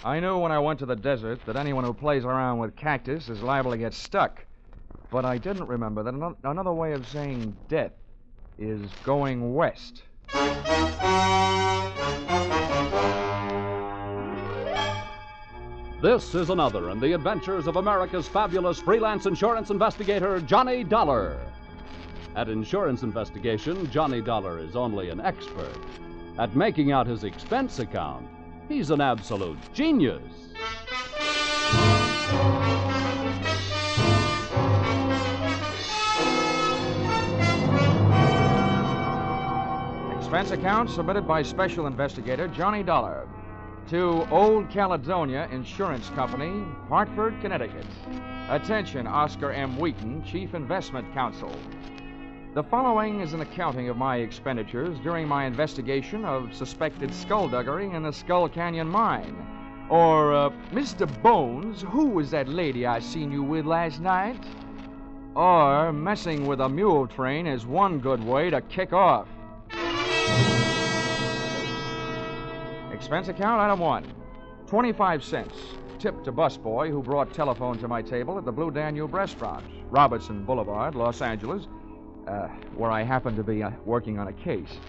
I knew when I went to the desert that anyone who plays around with cactus is liable to get stuck. But I didn't remember that another way of saying death is going west. This is another in the adventures of America's fabulous freelance insurance investigator, Johnny Dollar. At insurance investigation, Johnny Dollar is only an expert. At making out his expense account, he's an absolute genius. Expense account submitted by Special Investigator Johnny Dollar to Old Caledonia Insurance Company, Hartford, Connecticut. Attention, Oscar M. Wheaton, Chief Investment Counsel. The following is an accounting of my expenditures during my investigation of suspected skullduggery in the Skull Canyon mine. Or, Mr. Bones, who was that lady I seen you with last night? Or, messing with a mule train is one good way to kick off. Expense account, item 1. 25 cents. Tip to busboy who brought telephone to my table at the Blue Danube restaurant, Robertson Boulevard, Los Angeles, where I happened to be working on a case.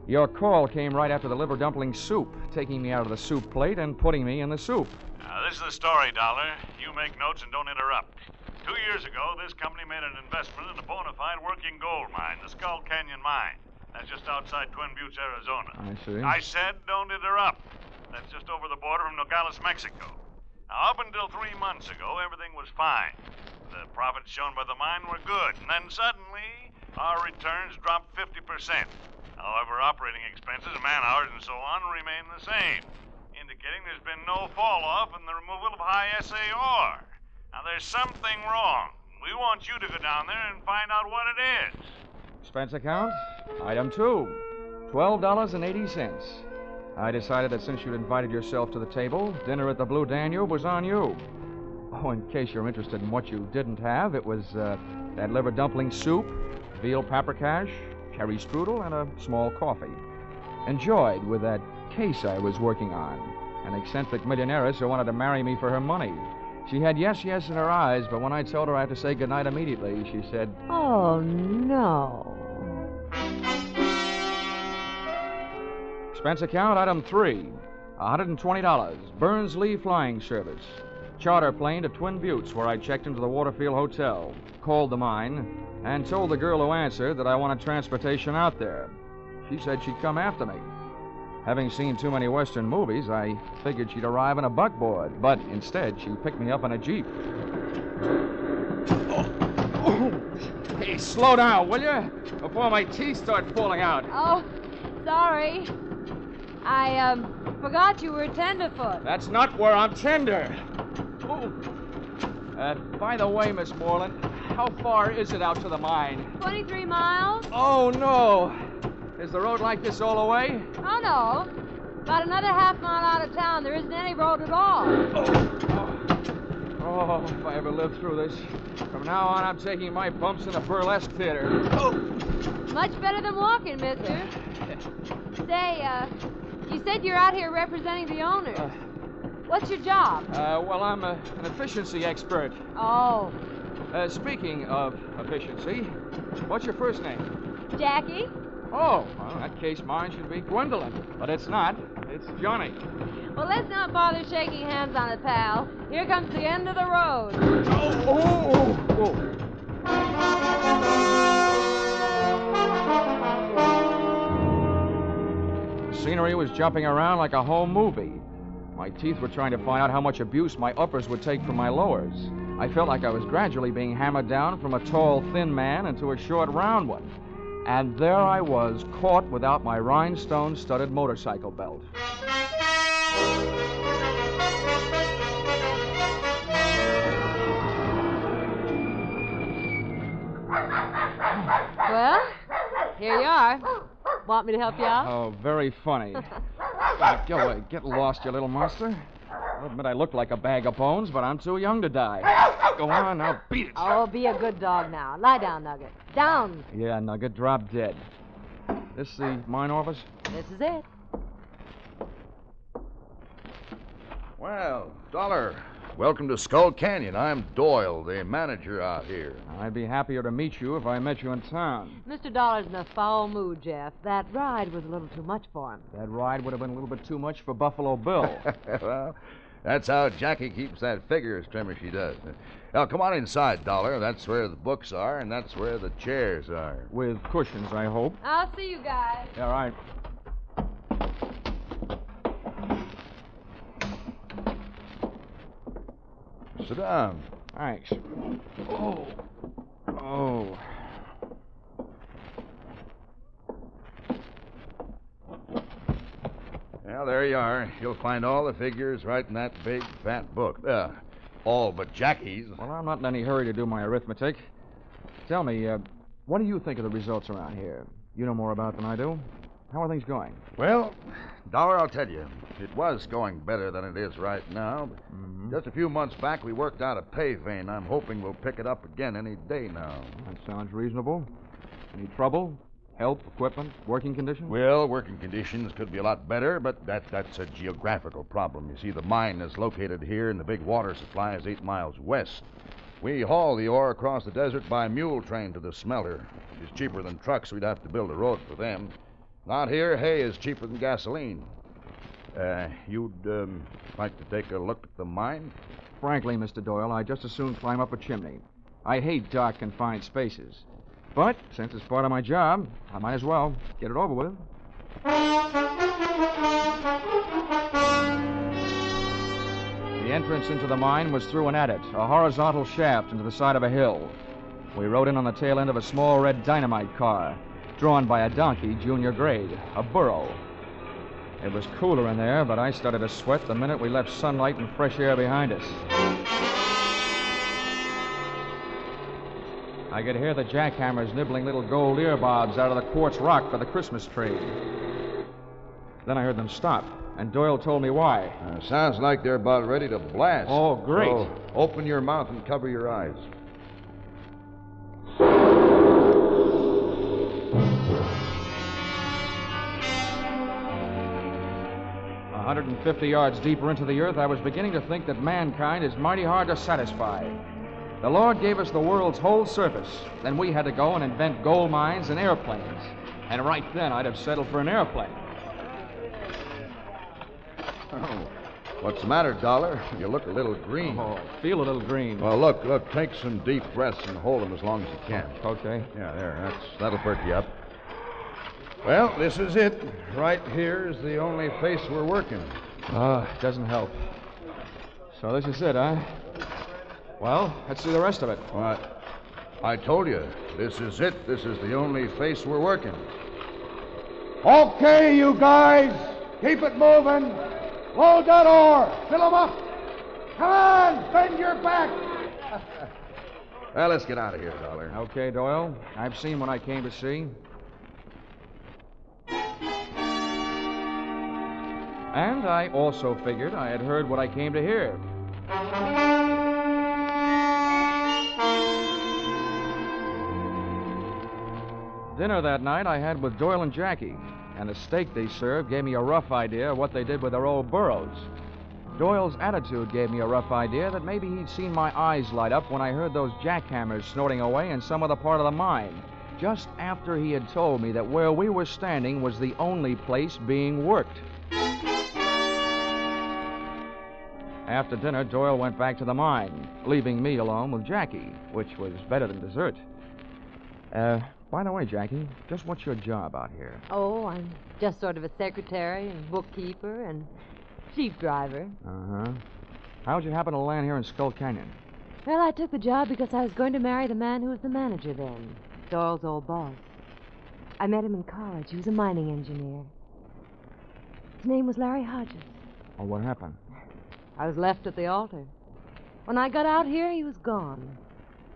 Your call came right after the liver dumpling soup, taking me out of the soup plate and putting me in the soup. Now, this is the story, Dollar. You make notes and don't interrupt. 2 years ago, this company made an investment in a bona fide working gold mine, the Skull Canyon Mine. That's just outside Twin Buttes, Arizona. I see. I said don't interrupt. That's just over the border from Nogales, Mexico. Now, up until 3 months ago, everything was fine. The profits shown by the mine were good, and then suddenly, our returns dropped 50%. However, operating expenses, man-hours, and so on remain the same, indicating there's been no fall-off in the removal of high SAR. Now, there's something wrong. We want you to go down there and find out what it is. Expense account, item 2. $12.80. I decided that since you'd invited yourself to the table, dinner at the Blue Danube was on you. Oh, in case you're interested in what you didn't have, it was that liver dumpling soup, veal paprikash, cherry strudel, and a small coffee. Enjoyed with that case I was working on. An eccentric millionairess who wanted to marry me for her money. She had yes, yes in her eyes, but when I told her I had to say goodnight immediately, she said, "Oh, no." Expense account, item 3. $120. Burns Lee Flying Service. Charter plane to Twin Buttes, where I checked into the Waterfield Hotel, called the mine, and told the girl who answered that I wanted transportation out there. She said she'd come after me. Having seen too many Western movies, I figured she'd arrive in a buckboard, but instead she picked me up in a Jeep. Hey, slow down, will you? Before my teeth start falling out. Oh, sorry. I forgot you were tenderfoot. That's not where I'm tender. By the way, Miss Moreland, how far is it out to the mine? 23 miles? Oh, no. Is the road like this all the way? Oh, no. About another half mile out of town, there isn't any road at all. Oh, if I ever live through this. From now on, I'm taking my bumps in a burlesque theater. Much better than walking, mister. Say, you said you're out here representing the owners. What's your job? Well, I'm an efficiency expert. Oh. Speaking of efficiency, what's your first name? Jackie? Oh, well, in that case, mine should be Gwendolyn. But it's not. It's Johnny. Well, let's not bother shaking hands on it, pal. Here comes the end of the road. The scenery was jumping around like a home movie. My teeth were trying to find out how much abuse my uppers would take from my lowers. I felt like I was gradually being hammered down from a tall, thin man into a short, round one. And there I was, caught without my rhinestone-studded motorcycle belt. Well, here you are. Want me to help you out? Oh, very funny. Go away. Get lost, you little monster. I'll admit I look like a bag of bones, but I'm too young to die. Go on, now beat it. Oh, be a good dog now. Lie down, Nugget. Down. Yeah, Nugget, drop dead. This the mine office? This is it. Well, Dollar, welcome to Skull Canyon. I'm Doyle, the manager out here. I'd be happier to meet you if I met you in town. Mr. Dollar's in a foul mood, Jeff. That ride was a little too much for him. That ride would have been a little bit too much for Buffalo Bill. Well, that's how Jackie keeps that figure as trim as she does. Now, come on inside, Dollar. That's where the books are, and that's where the chairs are. With cushions, I hope. I'll see you guys. All right. Sit down. Thanks. Oh. Well, there you are. You'll find all the figures right in that big, fat book. All but Jackie's. Well, I'm not in any hurry to do my arithmetic. Tell me, what do you think of the results around here? You know more about it than I do. How are things going? Well, Dollar, I'll tell you, it was going better than it is right now. But just a few months back, we worked out a pay vein. I'm hoping we'll pick it up again any day now. That sounds reasonable. Any trouble? Help, equipment, working conditions? Well, working conditions could be a lot better, but that's a geographical problem. You see, the mine is located here, and the big water supply is 8 miles west. We haul the ore across the desert by mule train to the smelter. It's cheaper than trucks. We'd have to build a road for them. Out here, hay is cheaper than gasoline. You'd like to take a look at the mine? Frankly, Mr. Doyle, I'd just as soon climb up a chimney. I hate dark, confined spaces. But since it's part of my job, I might as well get it over with. The entrance into the mine was through an adit, a horizontal shaft into the side of a hill. We rode in on the tail end of a small red dynamite car, drawn by a donkey, junior grade, a burro. It was cooler in there, but I started to sweat the minute we left sunlight and fresh air behind us. I could hear the jackhammers nibbling little gold ear bobs out of the quartz rock for the Christmas tree. Then I heard them stop, and Doyle told me why. Sounds like they're about ready to blast. Oh, great. So open your mouth and cover your eyes. 150 yards deeper into the earth, I was beginning to think that mankind is mighty hard to satisfy. The Lord gave us the world's whole surface. Then we had to go and invent gold mines and airplanes. And right then, I'd have settled for an airplane. Oh, what's the matter, Dollar? You look a little green. Oh, feel a little green. Well, look, take some deep breaths and hold them as long as you can. Okay. Yeah, there, that'll perk you up. Well, this is it. Right here is the only face we're working. It doesn't help. So this is it, huh? Well, let's see the rest of it. What? I told you, this is it. This is the only face we're working. Okay, you guys. Keep it moving. Load that ore. Fill them up. Come on, bend your back. Well, let's get out of here, Dollar. Okay, Doyle. I've seen what I came to see. And I also figured I had heard what I came to hear. Dinner that night I had with Doyle and Jackie, and the steak they served gave me a rough idea of what they did with their old burros. Doyle's attitude gave me a rough idea that maybe he'd seen my eyes light up when I heard those jackhammers snorting away in some other part of the mine, just after he had told me that where we were standing was the only place being worked. After dinner, Doyle went back to the mine, leaving me alone with Jackie, which was better than dessert. By the way, Jackie, just what's your job out here? Oh, I'm just sort of a secretary and bookkeeper and sheep driver. Uh-huh. How'd you happen to land here in Skull Canyon? Well, I took the job because I was going to marry the man who was the manager then, Doyle's old boss. I met him in college. He was a mining engineer. His name was Larry Hodges. Oh, what happened? I was left at the altar. When I got out here, he was gone.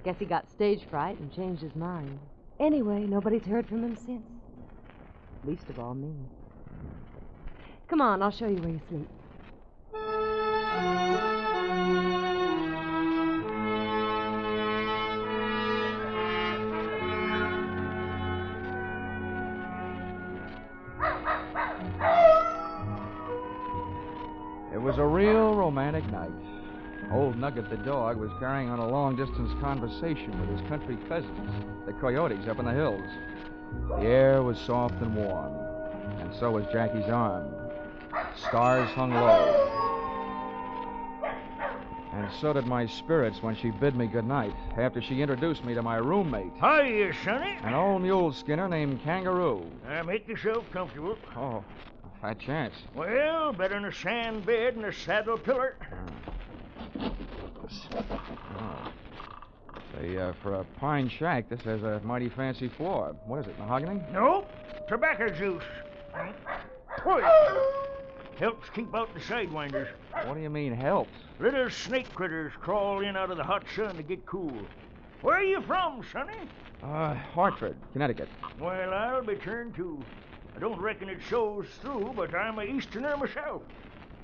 Guess he got stage fright and changed his mind. Anyway, nobody's heard from him since. Least of all me. Come on, I'll show you where you sleep. It was a real romantic night. Old Nugget the dog was carrying on a long-distance conversation with his country cousins, the coyotes up in the hills. The air was soft and warm, and so was Jackie's arm. Stars hung low. And so did my spirits when she bid me goodnight after she introduced me to my roommate, Hiya, Sonny. an old mule skinner named Kangaroo. Make yourself comfortable. Oh, a fat chance. Well, better than a sand bed and a saddle pillar. Say, for a pine shack, this has a mighty fancy floor. What is it, mahogany? Nope, tobacco juice. Push. Helps keep out the sidewinders. What do you mean, helps? Little snake critters crawl in out of the hot sun to get cool. Where are you from, Sonny? Hartford, Connecticut. Well, I'll be turned too. I don't reckon it shows through, but I'm a Easterner myself.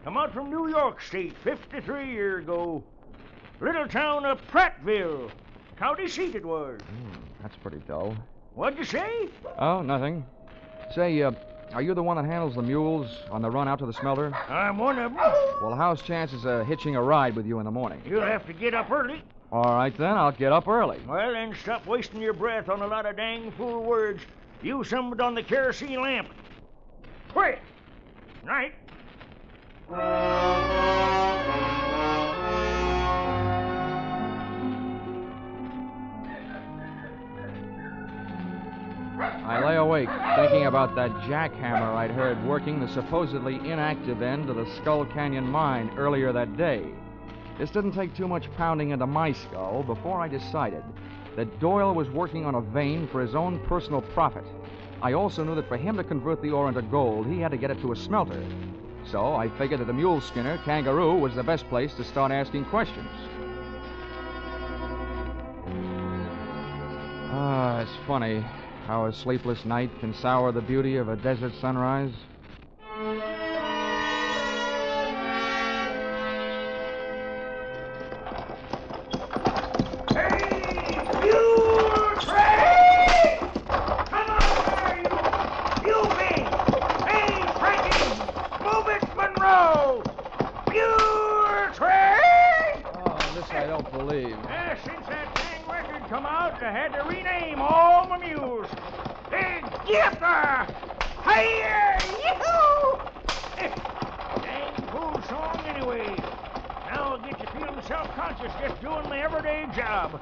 Come out from New York State 53 years ago. Little town of Prattville. County seat it was. That's pretty dull. What'd you say? Oh, nothing. Say, are you the one that handles the mules on the run out to the smelter? I'm one of them. Well, how's chances of hitching a ride with you in the morning? You'll have to get up early. All right, then. I'll get up early. Well, then stop wasting your breath on a lot of dang fool words. Use some of it on the kerosene lamp. Quick! Night. I lay awake, thinking about that jackhammer I'd heard working the supposedly inactive end of the Skull Canyon mine earlier that day. This didn't take too much pounding into my skull before I decided that Doyle was working on a vein for his own personal profit. I also knew that for him to convert the ore into gold, he had to get it to a smelter. So I figured that the mule skinner, Kangaroo, was the best place to start asking questions. It's funny how a sleepless night can sour the beauty of a desert sunrise. I had to rename all my mules. Hey, get up there! Hiya! Yee-hoo! Dang fool song anyway. Now I'll get you feeling self-conscious just doing my everyday job.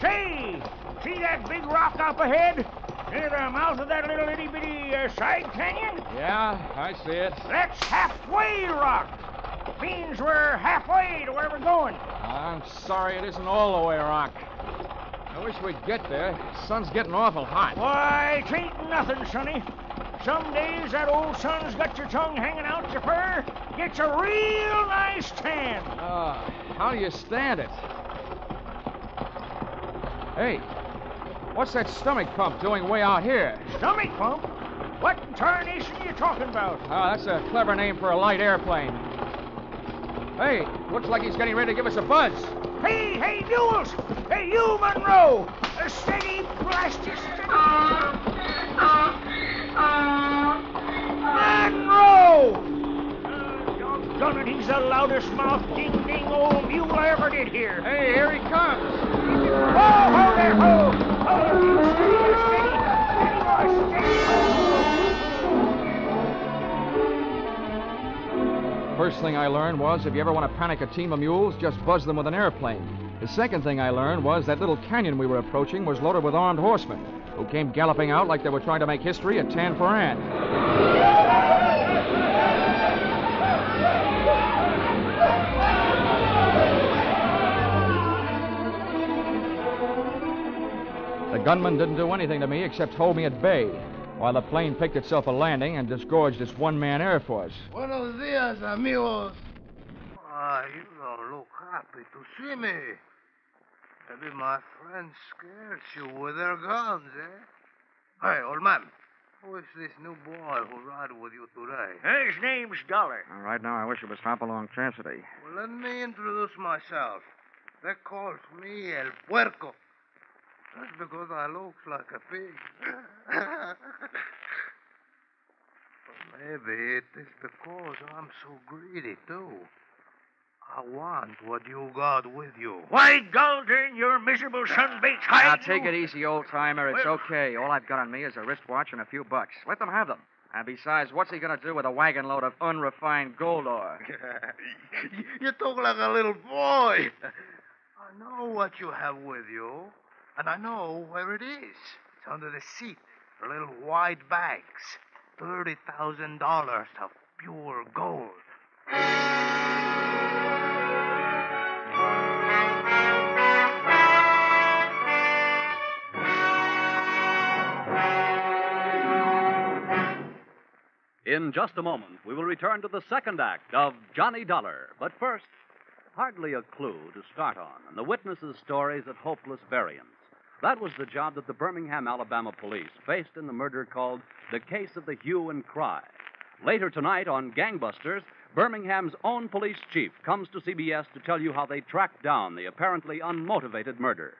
Say, see that big rock up ahead? Near the mouth of that little itty-bitty side canyon? Yeah, I see it. That's Halfway Rock. Means we're halfway to where we're going. I'm sorry it isn't all the way, Rock. I wish we'd get there. The sun's getting awful hot. Why, it ain't nothing, Sonny. Some days that old sun's got your tongue hanging out your fur. Gets a real nice tan. How do you stand it? Hey, what's that stomach pump doing way out here? Stomach pump? What in tarnation are you talking about? That's a clever name for a light airplane. Hey, looks like he's getting ready to give us a buzz. Hey, Mules! Hey, you, Monroe! Steady, blast you, steady! Monroe! Doggone it, he's the loudest mouthed ding-ding old mule I ever did hear. Hey, here he comes. Whoa, hold there, ho! Hold steady, steady, First thing I learned was if you ever want to panic a team of mules, just buzz them with an airplane. The second thing I learned was that little canyon we were approaching was loaded with armed horsemen who came galloping out like they were trying to make history at Tan Foran. The gunman didn't do anything to me except hold me at bay, while the plane picked itself a landing and disgorged its one-man air force. Buenos dias, amigos. You don't look happy to see me. Maybe my friends scared you with their guns, eh? Hey, old man, who is this new boy who ride with you today? His name's Dollar. Right now, I wish it was Hopalong Cassidy. Well, let me introduce myself. They call me El Puerco. That's because I look like a pig. Maybe it is because I'm so greedy, too. I want what you got with you. Why, Galdern, your miserable sunbait's hide. Now, take it easy, old-timer. It's okay. All I've got on me is a wristwatch and a few bucks. Let them have them. And besides, what's he going to do with a wagon load of unrefined gold ore? You talk like a little boy. I know what you have with you, and I know where it is. It's under the seat, the little white bags. $30,000 of pure gold. In just a moment, we will return to the second act of Johnny Dollar. But first, hardly a clue to start on, and the witnesses' stories at hopeless variance. That was the job that the Birmingham, Alabama police faced in the murder called the Case of the Hue and Cry. Later tonight on Gangbusters, Birmingham's own police chief comes to CBS to tell you how they tracked down the apparently unmotivated murder.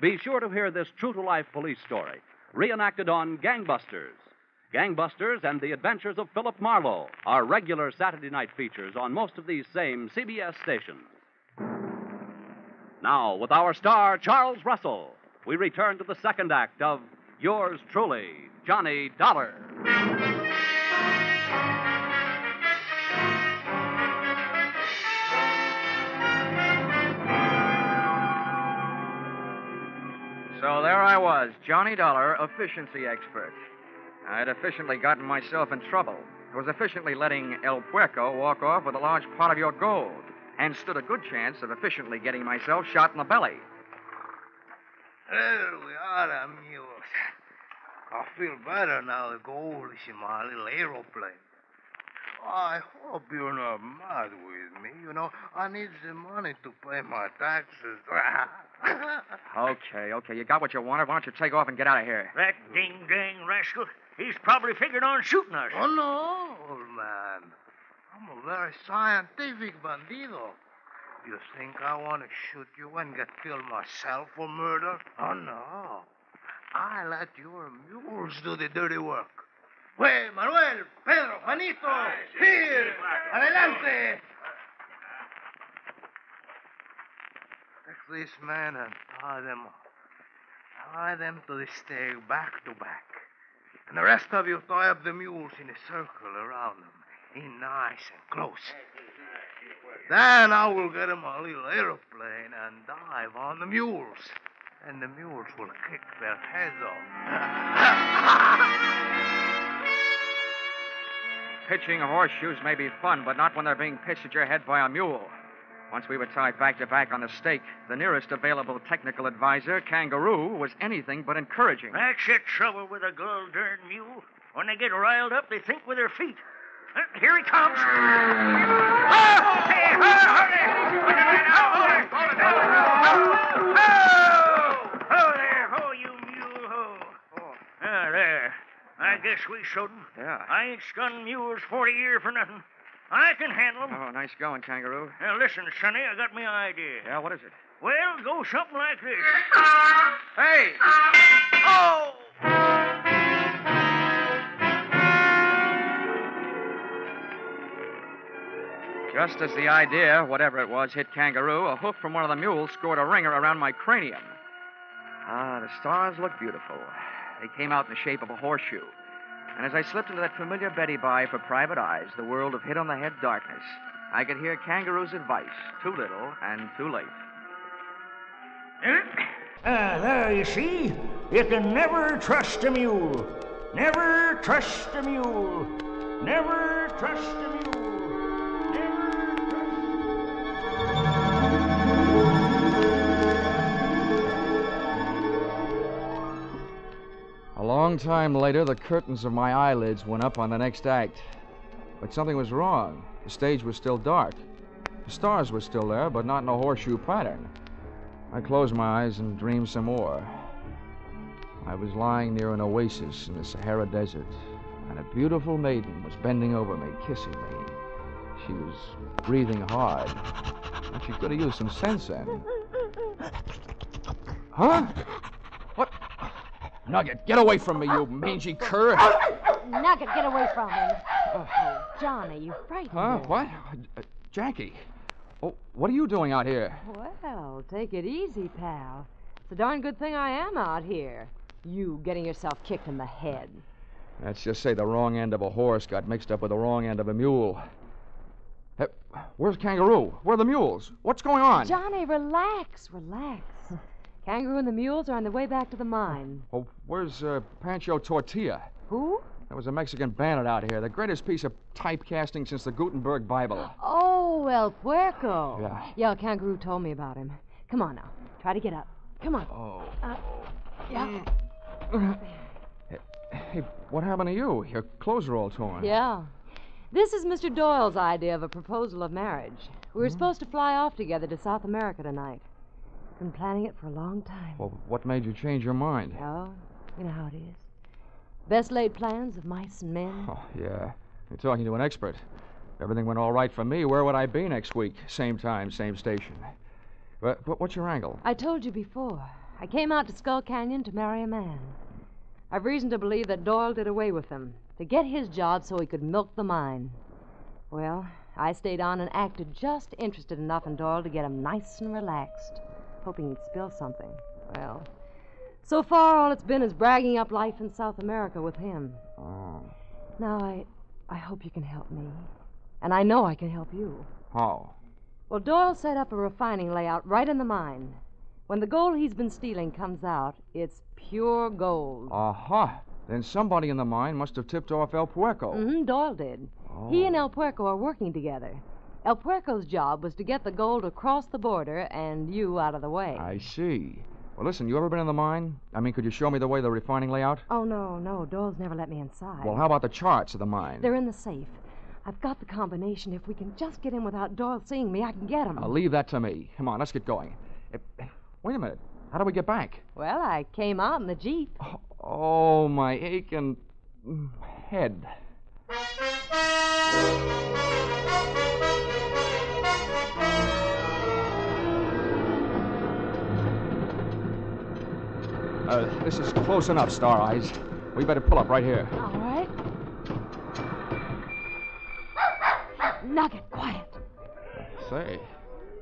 Be sure to hear this true-to-life police story, reenacted on Gangbusters. Gangbusters and the Adventures of Philip Marlowe are regular Saturday night features on most of these same CBS stations. Now, with our star, Charles Russell, we return to the second act of Yours Truly, Johnny Dollar. So there I was, Johnny Dollar, efficiency expert. I'd efficiently gotten myself in trouble. I was efficiently letting El Puerco walk off with a large part of your gold, and stood a good chance of efficiently getting myself shot in the belly. There we are, amigos. I feel better now the gold is in my little aeroplane. I hope you're not mad with me. You know, I need the money to pay my taxes. Okay. You got what you wanted. Why don't you take off and get out of here? That ding-dang rascal, he's probably figured on shooting us. Oh, no, old man. I'm a very scientific bandido. You think I want to shoot you and get killed myself for murder? Oh, no. I let your mules do the dirty work. Hey, Manuel, Pedro, Juanito, here, adelante. Take these men and tie them up. Tie them to the stake back to back. And the rest of you tie up the mules in a circle around them, in nice and close. Then I will get in my little aeroplane and dive on the mules. And the mules will kick their heads off. Pitching horseshoes may be fun, but not when they're being pitched at your head by a mule. Once we were tied back to back on the stake, the nearest available technical advisor, Kangaroo, was anything but encouraging. That's the trouble with a gold-darn mule. When they get riled up, they think with their feet. Here he comes. Ho, you mule, ho. There. I guess we showed 'em. Yeah. I ain't skunned mules 40 years for nothing. I can handle 'em. Oh, nice going, Kangaroo. Now, listen, Sonny, I got me idea. Yeah, what is it? Well, go something like this. Hey! Oh! Just as the idea, whatever it was, hit Kangaroo, a hoof from one of the mules scored a ringer around my cranium. Ah, the stars look beautiful. They came out in the shape of a horseshoe. And as I slipped into that familiar Betty Bye for private eyes, the world of hit-on-the-head darkness, I could hear Kangaroo's advice, too little and too late. There, you see? You can never trust a mule. Never trust a mule. Never trust a mule. A long time later, the curtains of my eyelids went up on the next act. But something was wrong. The stage was still dark. The stars were still there, but not in a horseshoe pattern. I closed my eyes and dreamed some more. I was lying near an oasis in the Sahara Desert, and a beautiful maiden was bending over me, kissing me. She was breathing hard. And she could have used some sense then. Huh? What? Nugget, get away from me, you mangy cur. Nugget, get away from him. Oh, Johnny, you frightened Huh? her. What? Jackie. Oh, what are you doing out here? Well, take it easy, pal. It's a darn good thing I am out here. You getting yourself kicked in the head. Let's just say the wrong end of a horse got mixed up with the wrong end of a mule. Hey, where's Kangaroo? Where are the mules? What's going on? Johnny, relax. Kangaroo and the mules are on their way back to the mine. Oh, where's Pancho Tortilla? Who? There was a Mexican bandit out here, the greatest piece of typecasting since the Gutenberg Bible. Oh, El Puerco. Yeah. Yeah, Kangaroo told me about him. Come on now. Try to get up. Come on. Oh. Yeah. Hey, what happened to you? Your clothes are all torn. Yeah. This is Mr. Doyle's idea of a proposal of marriage. We were supposed to fly off together to South America tonight. Been planning it for a long time. Well, what made you change your mind? Oh, you know how it is. Best laid plans of mice and men. Oh, yeah. You're talking to an expert. If everything went all right for me, where would I be next week? Same time, same station. But what's your angle? I told you before. I came out to Skull Canyon to marry a man. I've reason to believe that Doyle did away with him to get his job so he could milk the mine. Well, I stayed on and acted just interested enough in Doyle to get him nice and relaxed, hoping he'd spill something. Well, so far all it's been is bragging up life in South America with him. Oh. Now, I hope you can help me. And I know I can help you. How? Well, Doyle set up a refining layout right in the mine. When the gold he's been stealing comes out, it's pure gold. Aha. Then somebody in the mine must have tipped off El Puerco. Mm-hmm, Doyle did. Oh. He and El Puerco are working together. El Puerco's job was to get the gold across the border and you out of the way. I see. Well, listen, you ever been in the mine? I mean, could you show me the way the refining layout? Oh, no. Doyle's never let me inside. Well, how about the charts of the mine? They're in the safe. I've got the combination. If we can just get in without Doyle seeing me, I can get him. I'll leave that to me. Come on, let's get going. Wait a minute. How do we get back? Well, I came out in the Jeep. Oh, my aching head. This is close enough, Star Eyes. We better pull up right here. All right. Nugget, quiet. Say,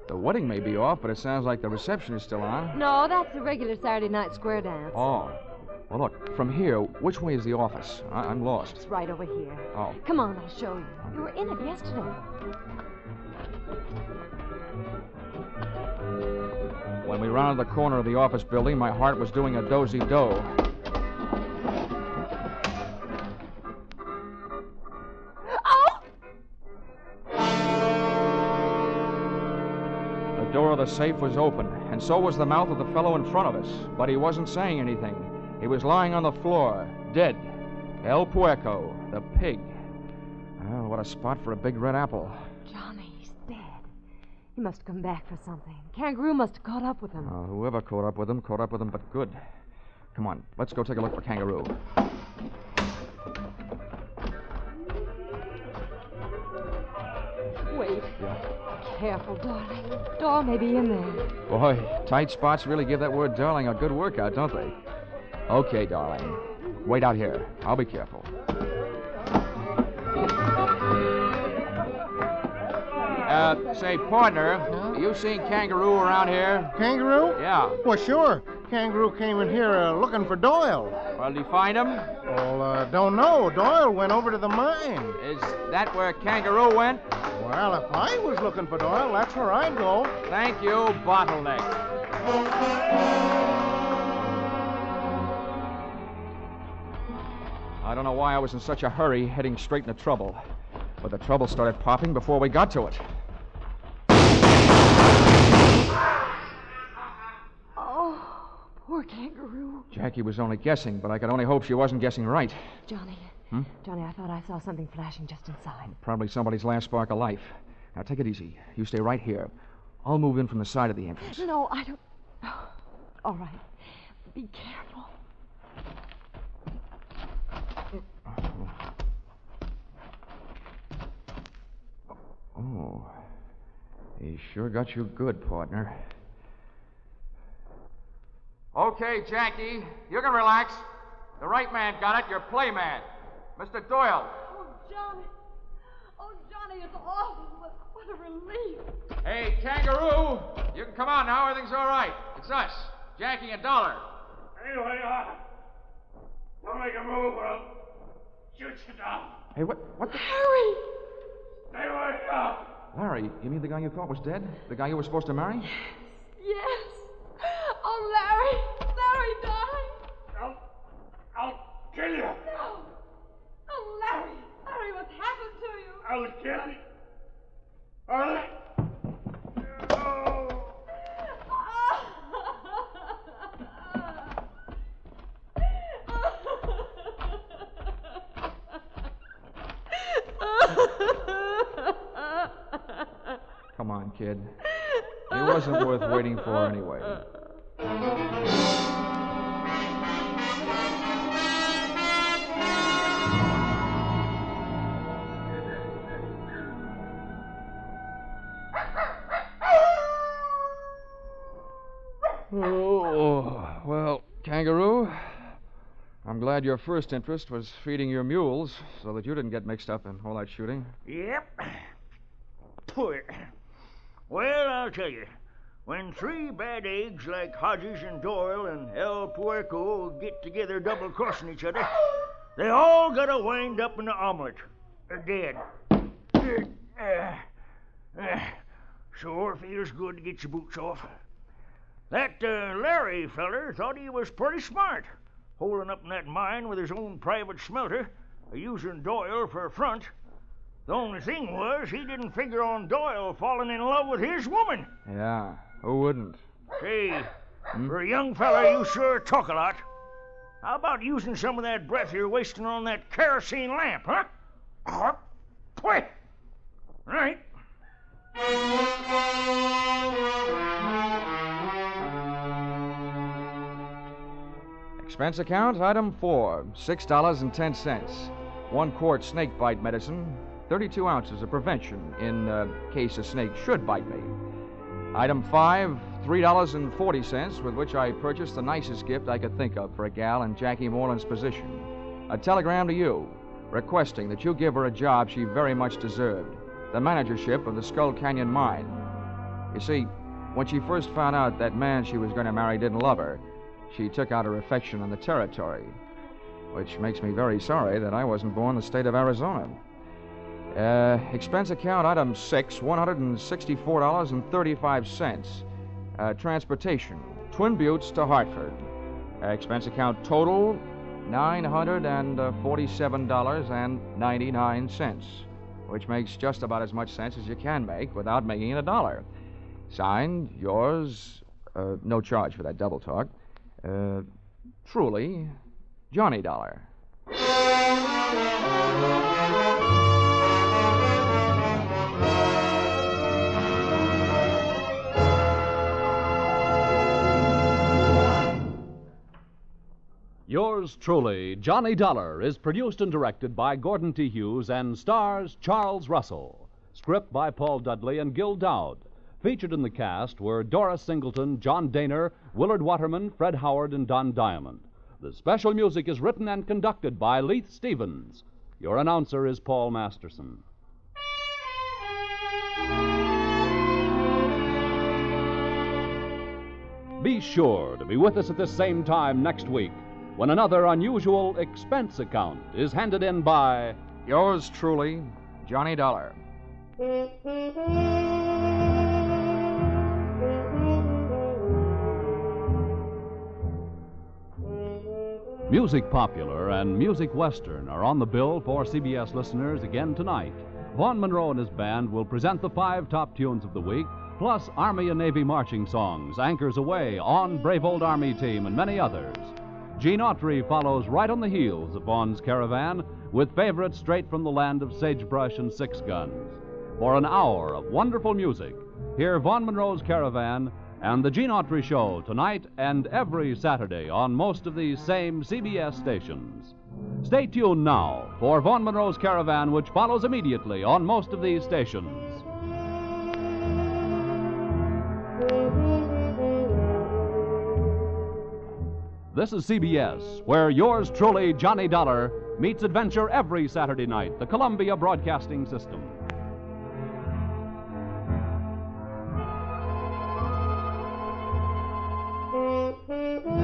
the wedding may be off, but it sounds like the reception is still on. No, that's the regular Saturday night square dance. Oh. Well, look, from here, which way is the office? I'm lost. It's right over here. Oh. Come on, I'll show you. You were in it yesterday. When we rounded the corner of the office building, my heart was doing a dozy-do. Oh! The door of the safe was open, and so was the mouth of the fellow in front of us. But he wasn't saying anything. He was lying on the floor, dead. El Puerco, the pig. Oh, what a spot for a big red apple. Johnny's dead. He must have come back for something. Kangaroo must have caught up with him. Whoever caught up with him, but good. Come on, let's go take a look for Kangaroo. Wait. Yeah. Careful, darling. Door may be in there. Boy, tight spots really give that word darling a good workout, don't they? Okay, darling. Wait out here. I'll be careful. Say, partner, you seen Kangaroo around here? Kangaroo? Yeah. Well, sure. Kangaroo came in here looking for Doyle. Well, did you find him? Well, don't know. Doyle went over to the mine. Is that where Kangaroo went? Well, if I was looking for Doyle, that's where I'd go. Thank you, Bottleneck. I don't know why I was in such a hurry heading straight into trouble. But the trouble started popping before we got to it. Oh, poor Kangaroo. Jackie was only guessing, but I could only hope she wasn't guessing right. Johnny. Hmm? Johnny, I thought I saw something flashing just inside. Probably somebody's last spark of life. Now, take it easy. You stay right here. I'll move in from the side of the entrance. No, I don't... Oh, all right. Be careful. Oh, he sure got you good, partner. Okay, Jackie, you can relax. The right man got it, your play man. Mr. Doyle. Oh, Johnny. Johnny, it's awful, but what a relief. Hey, Kangaroo, you can come on now. Everything's all right. It's us, Jackie and Dollar. Anyway, don't make a move or I'll shoot you down. Hey, what the... Harry! Stay away now. Larry, you mean the guy you thought was dead? The guy you were supposed to marry? Yes. Oh, Larry. Larry died. I'll kill you. No. Oh, Larry. Larry, what's happened to you? I'll kill you. All right. Oh. Come on, kid. It wasn't worth waiting for anyway. Oh, well, Kangaroo, I'm glad your first interest was feeding your mules so that you didn't get mixed up in all that shooting. Yep. Poor. Well, I'll tell you. When three bad eggs like Hodges and Doyle and El Puerco get together double-crossing each other, they all gotta wind up in the omelet. Dead. Sure feels good to get your boots off. That Larry feller thought he was pretty smart, holding up in that mine with his own private smelter, using Doyle for a front. The only thing was, he didn't figure on Doyle falling in love with his woman. Yeah, who wouldn't? Say, for a young fella, you sure talk a lot. How about using some of that breath you're wasting on that kerosene lamp, huh? Quit. Right. Expense account, item 4, $6.10. 1 quart snake bite medicine, 32 ounces of prevention in case a snake should bite me. Item 5, $3.40, with which I purchased the nicest gift I could think of for a gal in Jackie Moreland's position. A telegram to you, requesting that you give her a job she very much deserved, the managership of the Skull Canyon mine. You see, when she first found out that man she was going to marry didn't love her, she took out her affection on the territory, which makes me very sorry that I wasn't born in the state of Arizona. Expense account, item 6, $164.35. Transportation, Twin Buttes to Hartford. Expense account total, $947.99, which makes just about as much sense as you can make without making it a dollar. Signed, yours, no charge for that double talk, truly, Johnny Dollar. Yours truly, Johnny Dollar, is produced and directed by Gordon T. Hughes and stars Charles Russell. Script by Paul Dudley and Gil Dowd. Featured in the cast were Doris Singleton, John Daner, Willard Waterman, Fred Howard, and Don Diamond. The special music is written and conducted by Leith Stevens. Your announcer is Paul Masterson. Be sure to be with us at the same time next week when another unusual expense account is handed in by Yours truly, Johnny Dollar. Music Popular and Music Western are on the bill for CBS listeners again tonight. Vaughn Monroe and his band will present the 5 top tunes of the week, plus Army and Navy marching songs, Anchors Away, On Brave Old Army Team, and many others. Gene Autry follows right on the heels of Vaughn's Caravan with favorites straight from the land of sagebrush and 6 guns. For an hour of wonderful music, hear Vaughn Monroe's Caravan and the Gene Autry Show tonight and every Saturday on most of these same CBS stations. Stay tuned now for Vaughn Monroe's Caravan, which follows immediately on most of these stations. This is CBS, where yours truly, Johnny Dollar, meets adventure every Saturday night, the Columbia Broadcasting System. Thank you.